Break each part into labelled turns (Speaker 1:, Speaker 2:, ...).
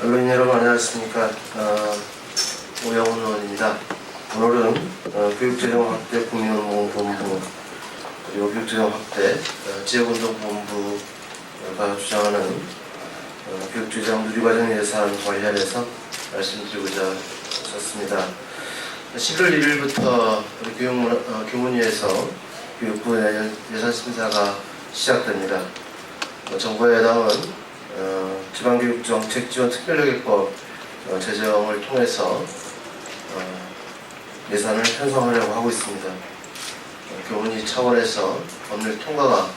Speaker 1: 언론인 여러분 안녕하십니까. 오영훈 의원입니다. 오늘은 교육재정 확대 국민운동본부 그리고 교육재정 확대 지역운동본부가 주장하는 교육재정 누리과정 예산 관련해서 말씀드리고자 하셨습니다. 11월 1일부터 우리 교문위에서 교육부 내년 예산심사가 시작됩니다. 정부 여당은 지방교육정책지원특별회계법 제정을 통해서 예산을 편성하려고 하고 있습니다. 교문위 차원에서 법률 통과가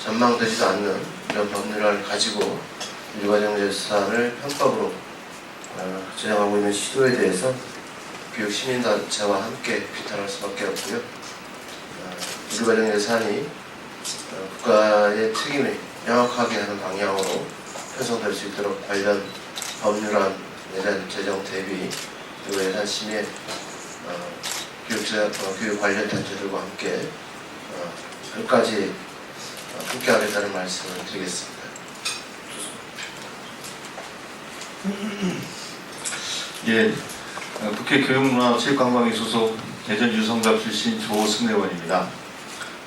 Speaker 1: 전망되지도 않는 이런 법률을 가지고 누리과정 예산을 편법으로 제정하고 있는 시도에 대해서 교육시민단체와 함께 비판할 수밖에 없고요. 누리과정 예산이 국가의 책임을 명확하게 하는 방향으로 편성될 수 있도록 관련 법률안 예산 제정 대비 그리고 예산 심의 교육 관련 단체들과 함께 끝까지 함께하겠다는 말씀을 드리겠습니다.
Speaker 2: 예, 국회 교육문화체육관광위 소속 대전 유성갑 출신 조승래 의원입니다.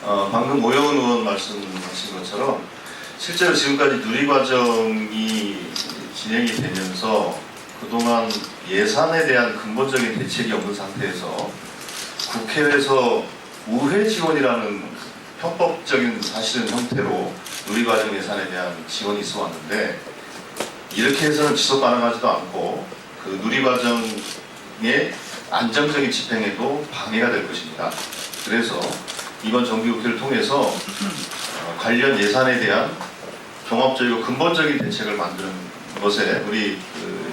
Speaker 2: 방금 오영훈 의원 말씀하신 것처럼 실제로 지금까지 누리과정이 진행이 되면서 그동안 예산에 대한 근본적인 대책이 없는 상태에서 국회에서 우회 지원이라는 편법적인 사실은 형태로 누리과정 예산에 대한 지원이 있어 왔는데 이렇게 해서는 지속 가능하지도 않고 그 누리과정의 안정적인 집행에도 방해가 될 것입니다. 그래서 이번 정기국회를 통해서 관련 예산에 대한 종합적이고 근본적인 대책을 만드는 것에 우리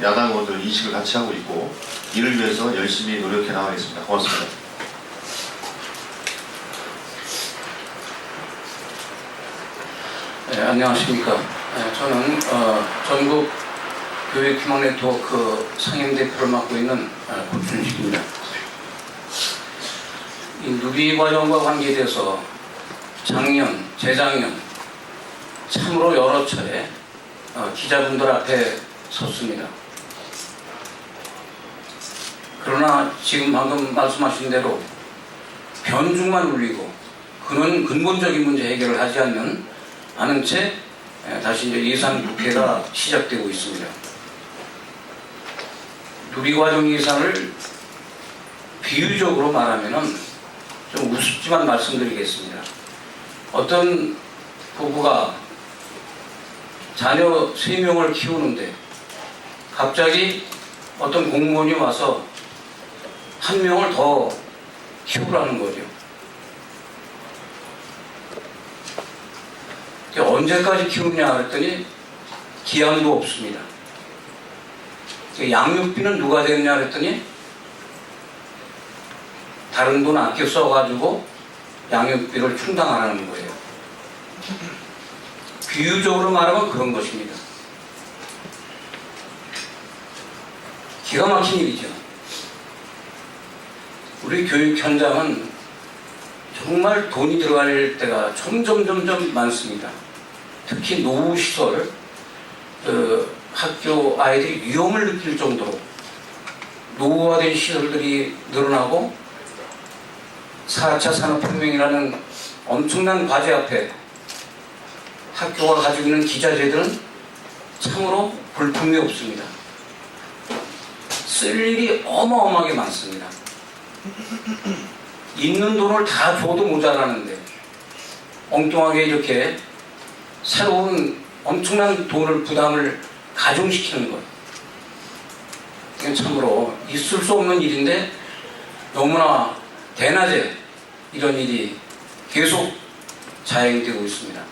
Speaker 2: 야당 의원들 인식을 같이 하고 있고 이를 위해서 열심히 노력해 나가겠습니다. 고맙습니다.
Speaker 3: 네, 안녕하십니까. 저는 전국 교육희망 네트워크 상임대표를 맡고 있는 고춘식입니다. 이 누리과정과 관계돼서 작년, 재작년 참으로 여러 차례 기자분들 앞에 섰습니다. 그러나 지금 방금 말씀하신 대로 변죽만 울리고 그는 근본적인 문제 해결을 하지 않은 채 다시 이제 예산 국회가 시작되고 있습니다. 누리과정 예산을 비유적으로 말하면은 좀 우습지만 말씀드리겠습니다. 어떤 부부가 자녀 3명을 키우는데 갑자기 어떤 공무원이 와서 1명을 더 키우라는 거죠. 언제까지 키우냐 그랬더니 기한도 없습니다. 양육비는 누가 되느냐 그랬더니 다른 돈 아껴 써가지고 양육비를 충당하라는 거예요. 비유적으로 말하면 그런 것입니다. 기가 막힌 일이죠. 우리 교육 현장은 정말 돈이 들어갈 때가 점점 많습니다. 특히 노후시설, 학교 아이들이 위험을 느낄 정도로 노후화된 시설들이 늘어나고 4차 산업혁명이라는 엄청난 과제 앞에 학교가 가지고 있는 기자재들은 참으로 볼품이 없습니다. 쓸 일이 어마어마하게 많습니다. 있는 돈을 다 줘도 모자라는데 엉뚱하게 이렇게 새로운 엄청난 돈을 부담을 가중시키는 것, 이건 참으로 있을 수 없는 일인데 너무나 대낮에 이런 일이 계속 자행되고 있습니다.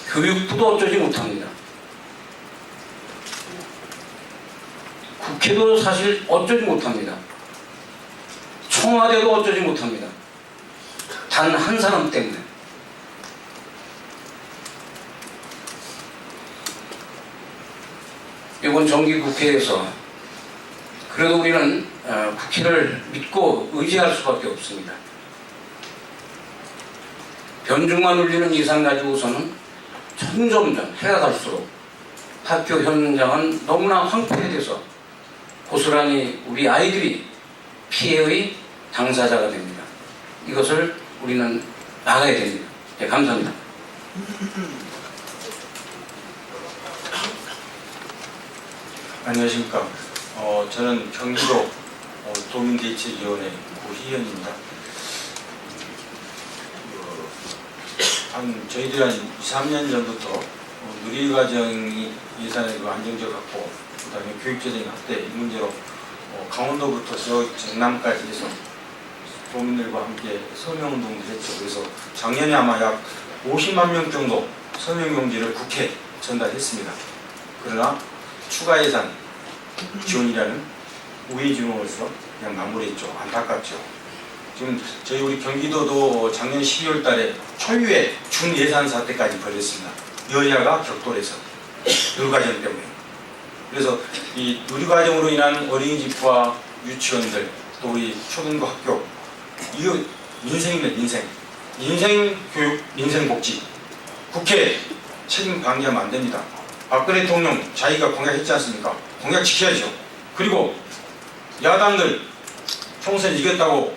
Speaker 3: 교육부도 어쩌지 못합니다. 국회도 사실 어쩌지 못합니다. 청와대도 어쩌지 못합니다. 단 한 사람 때문에. 이번 정기국회에서 그래도 우리는 국회를 믿고 의지할 수밖에 없습니다. 변죽만 울리는 예산 가지고서는 점점 해가 갈수록 학교 현장은 너무나 황폐해져서 고스란히 우리 아이들이 피해의 당사자가 됩니다. 이것을 우리는 나가야 됩니다. 네, 감사합니다.
Speaker 4: 안녕하십니까. 저는 경기도 도민대책위원회 고희연입니다. 저희들이 한 2, 3년 전부터 누리과정 예산을 안정적 갖고 그다음에 교육재정 확대 이 문제로 강원도부터 저 전남까지 해서 도민들과 함께 서명운동을 했죠. 그래서 작년에 아마 약 50만 명 정도 서명용지를 국회에 전달했습니다. 그러나 추가 예산 지원이라는 우회 지원으로서 그냥 마무리했죠. 안타깝죠. 지금 저희 우리 경기도도 작년 12월 달에 초유의 준예산 사태까지 벌였습니다. 여야가 격돌해서 누리과정 때문에. 그래서 이 누리과정으로 인한 어린이집과 유치원들 또 우리 초등학교 이거 민생입니다. 민생교육, 민생복지 국회 책임 방기하면 안 됩니다. 박근혜 대통령 자기가 공약했지 않습니까? 공약 지켜야죠. 그리고 야당들 총선 이겼다고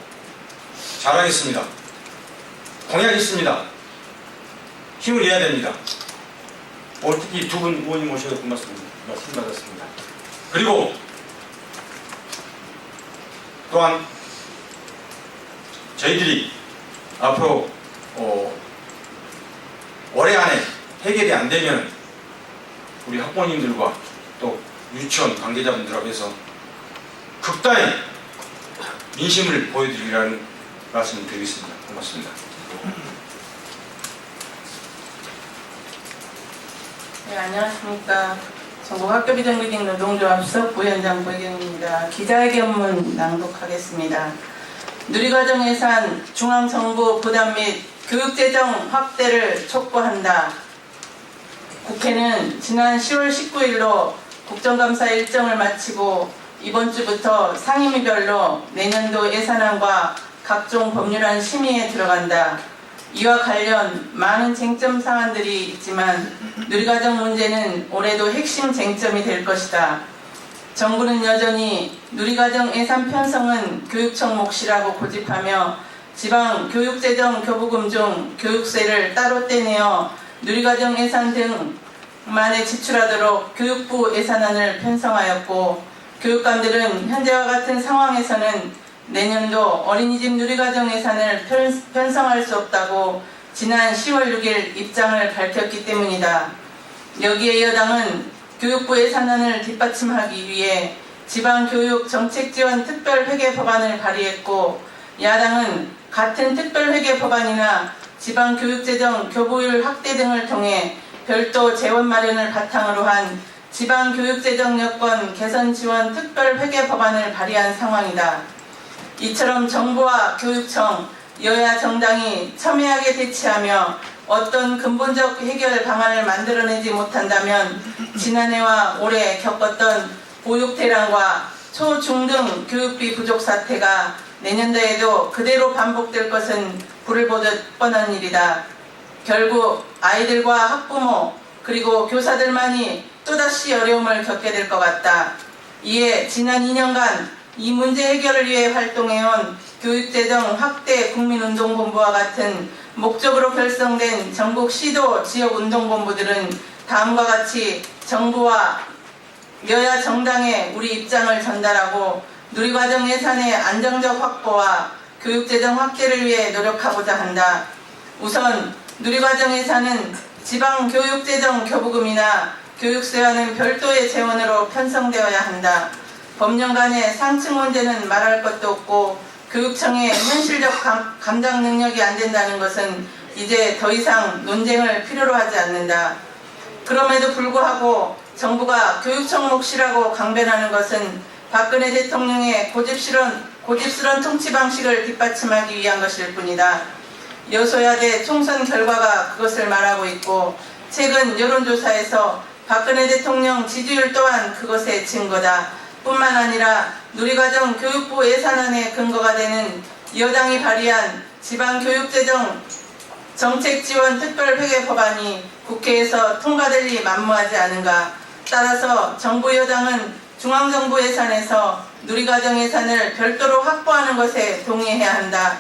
Speaker 4: 자랑했습니다. 공약 있습니다. 힘을 내야 됩니다. 특히 두 분 의원님 모셔서 말씀 받았습니다. 그리고 또한 저희들이 앞으로 올해 안에 해결이 안 되면 우리 학부모님들과 또 유치원 관계자분들하고 해서 극단의 민심을 보여드리라는 말씀을 드리겠습니다. 고맙습니다.
Speaker 5: 네, 안녕하십니까. 전국학교비정규직 노동조합석 부위원장 고혜경입니다. 기자회견문 낭독하겠습니다. 누리과정 예산 중앙정부 부담 및 교육재정 확대를 촉구한다. 국회는 지난 10월 19일로 국정감사 일정을 마치고 이번 주부터 상임위별로 내년도 예산안과 각종 법률안 심의에 들어간다. 이와 관련 많은 쟁점 사안들이 있지만 누리과정 문제는 올해도 핵심 쟁점이 될 것이다. 정부는 여전히 누리과정 예산 편성은 교육청 몫이라고 고집하며 지방 교육재정 교부금 중 교육세를 따로 떼내어 누리과정 예산 등만에 지출하도록 교육부 예산안을 편성하였고, 교육감들은 현재와 같은 상황에서는 내년도 어린이집 누리과정 예산을 편성할 수 없다고 지난 10월 6일 입장을 밝혔기 때문이다. 여기에 여당은 교육부 예산안을 뒷받침하기 위해 지방교육 정책지원 특별회계 법안을 발의했고, 야당은 같은 특별회계 법안이나 지방교육재정 교부율 확대 등을 통해 별도 재원 마련을 바탕으로 한 지방교육재정 여건 개선 지원 특별회계 법안을 발의한 상황이다. 이처럼 정부와 교육청, 여야 정당이 첨예하게 대치하며 어떤 근본적 해결 방안을 만들어내지 못한다면 지난해와 올해 겪었던 보육 대란과 초, 중 등 교육비 부족 사태가 내년도에도 그대로 반복될 것은 불을 보듯 뻔한 일이다. 결국 아이들과 학부모 그리고 교사들만이 또다시 어려움을 겪게 될 것 같다. 이에 지난 2년간 이 문제 해결을 위해 활동해온 교육재정 확대 국민운동본부와 같은 목적으로 결성된 전국 시도 지역운동본부들은 다음과 같이 정부와 여야 정당에 우리 입장을 전달하고 누리과정 예산의 안정적 확보와 교육재정 확대를 위해 노력하고자 한다. 우선 누리과정 예산은 지방교육재정 교부금이나 교육세와는 별도의 재원으로 편성되어야 한다. 법령 간의 상층 문제는 말할 것도 없고 교육청의 현실적 감당 능력이 안 된다는 것은 이제 더 이상 논쟁을 필요로 하지 않는다. 그럼에도 불구하고 정부가 교육청 몫이라고 강변하는 것은 박근혜 대통령의 고집스런 통치 방식을 뒷받침하기 위한 것일 뿐이다. 여소야대 총선 결과가 그것을 말하고 있고 최근 여론조사에서 박근혜 대통령 지지율 또한 그것의 증거다. 뿐만 아니라 누리과정 교육부 예산안의 근거가 되는 여당이 발의한 지방교육재정 정책지원특별회계 법안이 국회에서 통과될 리 만무하지 않은가. 따라서 정부 여당은 중앙정부 예산에서 누리과정 예산을 별도로 확보하는 것에 동의해야 한다.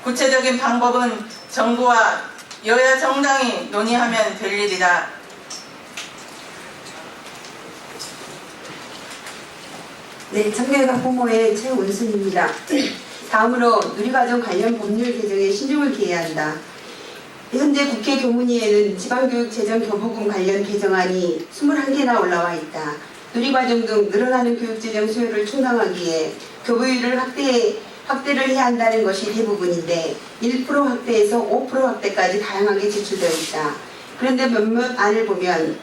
Speaker 5: 구체적인 방법은 정부와 여야 정당이 논의하면 될 일이다.
Speaker 6: 네, 청계각 부모의 최운순입니다. 다음으로 누리과정 관련 법률 개정에 신중을 기해야 한다. 현재 국회 교문위에는 지방교육재정교부금 관련 개정안이 21개나 올라와 있다. 누리과정 등 늘어나는 교육재정 수요를 충당하기에 교부율을 확대를 해야 한다는 것이 대부분인데 1% 확대에서 5% 확대까지 다양하게 제출되어 있다. 그런데 몇몇 안을 보면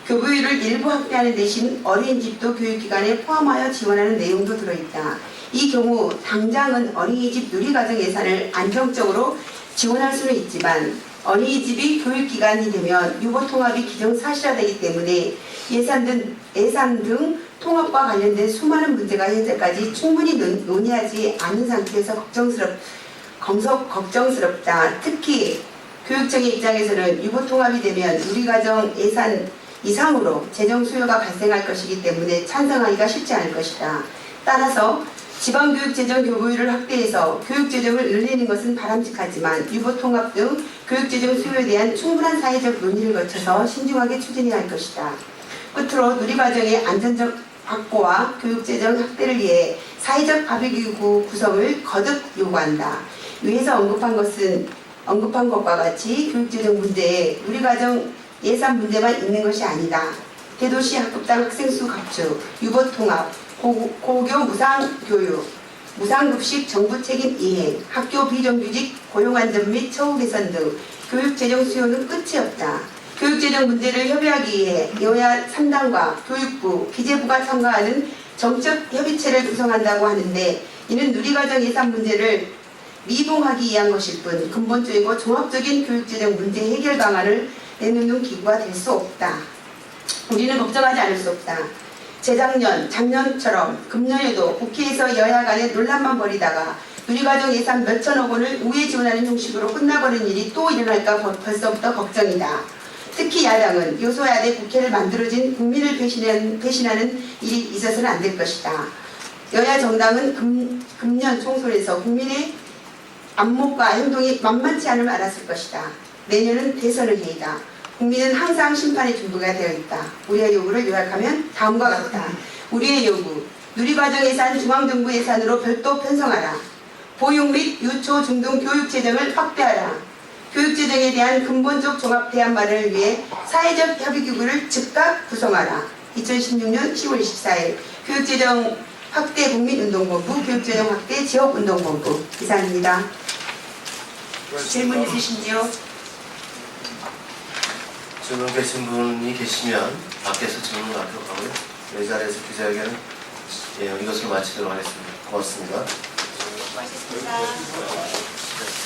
Speaker 6: 교부율을 일부 확대하는 대신 어린이집도 교육기관에 포함하여 지원하는 내용도 들어있다. 이 경우 당장은 어린이집 누리과정 예산을 안정적으로 지원할 수는 있지만 어린이집이 교육기관이 되면 유보통합이 기정사실화되기 때문에 예산 등 통합과 관련된 수많은 문제가 현재까지 충분히 논의하지 않은 상태에서 걱정스럽다. 특히 교육청의 입장에서는 유보통합이 되면 누리과정 예산 이상으로 재정 수요가 발생할 것이기 때문에 찬성하기가 쉽지 않을 것이다. 따라서 지방교육재정 교부율을 확대해서 교육재정을 늘리는 것은 바람직하지만 유보통합 등 교육재정 수요에 대한 충분한 사회적 논의를 거쳐서 신중하게 추진해야 할 것이다. 끝으로 누리과정의 안전적 확보와 교육재정 확대를 위해 사회적 합의기구 구성을 거듭 요구한다. 위에서 언급한 것과 같이 교육재정 문제에 누리과정 예산 문제만 있는 것이 아니다. 대도시 학급당 학생수 감축, 유보통합, 고교 무상교육, 무상급식 정부 책임 이행, 학교 비정규직 고용안전 및 처우 개선 등 교육재정 수요는 끝이 없다. 교육재정 문제를 협의하기 위해 여야 3당과 교육부, 기재부가 참가하는 정책 협의체를 구성한다고 하는데 이는 누리과정 예산 문제를 미봉하기 위한 것일 뿐 근본적이고 종합적인 교육재정 문제 해결 방안을 내놓는 기구가 될 수 없다. 우리는 걱정하지 않을 수 없다. 재작년, 작년처럼 금년에도 국회에서 여야 간에 논란만 벌이다가 누리과정 예산 몇천억 원을 우회 지원하는 형식으로 끝나버린 일이 또 일어날까 벌써부터 걱정이다. 특히 야당은 요소야대 국회를 만들어진 국민을 배신하는 일이 있어서는 안 될 것이다. 여야 정당은 금년 총선에서 국민의 안목과 행동이 만만치 않음을 알았을 것이다. 내년은 대선을 해이다. 국민은 항상 심판의 준비가 되어 있다. 우리의 요구를 요약하면 다음과 같다. 우리의 요구, 누리과정 예산 중앙정부 예산으로 별도 편성하라. 보육 및 유초 중등 교육재정을 확대하라. 교육재정에 대한 근본적 종합 대안 마련을 위해 사회적 협의기구를 즉각 구성하라. 2016년 10월 24일 교육재정 확대 국민운동본부, 교육재정 확대 지역운동본부. 이상입니다. 질문 있으신지요?
Speaker 1: 질문 계신 분이 계시면 밖에서 질문을 앞으로 가고요. 이 자리에서 기자회견은 이것으로 마치도록 하겠습니다. 고맙습니다.
Speaker 5: 수고하셨습니다.